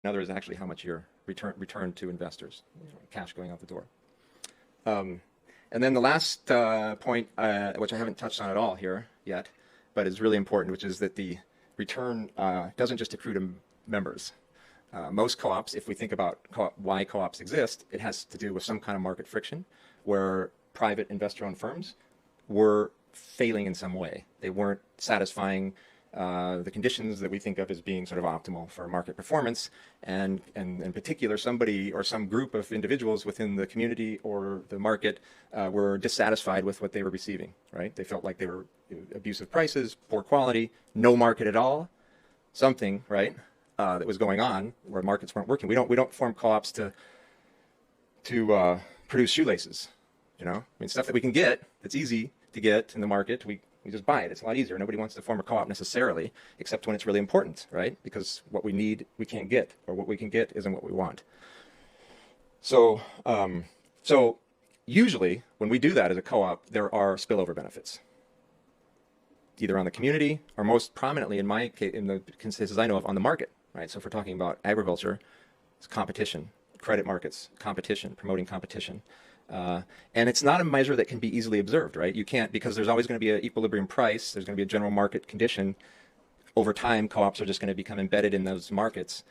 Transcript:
Another is actually how much you're return to investors, cash going out the door. And then the last point, which I haven't touched on at all here yet, but is really important, which is that the return doesn't just accrue to members. Most co-ops, if we think about why co-ops exist, it has to do with some kind of market friction where private investor-owned firms were failing in some way. They weren't satisfying the conditions that we think of as being sort of optimal for market performance, and in particular, somebody or some group of individuals within the community or the market were dissatisfied with what they were receiving, right? They felt like they were abusive prices, poor quality, no market at all, something, right, that was going on where markets weren't working. We don't form co-ops to produce shoelaces, you know? I mean, stuff that we can get, that's easy to get in the market, we just buy it. It's a lot easier. Nobody wants to form a co-op necessarily, except when it's really important, right? Because what we need, we can't get, or what we can get isn't what we want. So, so usually when we do that as a co-op, there are spillover benefits, either on the community or most prominently in my case, in the cases I know of, on the market, right? So if we're talking about agriculture, it's competition, credit markets, competition, promoting competition. And it's not a measure that can be easily observed, right? You can't, because there's always going to be an equilibrium price, there's going to be a general market condition. Over time, co-ops are just going to become embedded in those markets.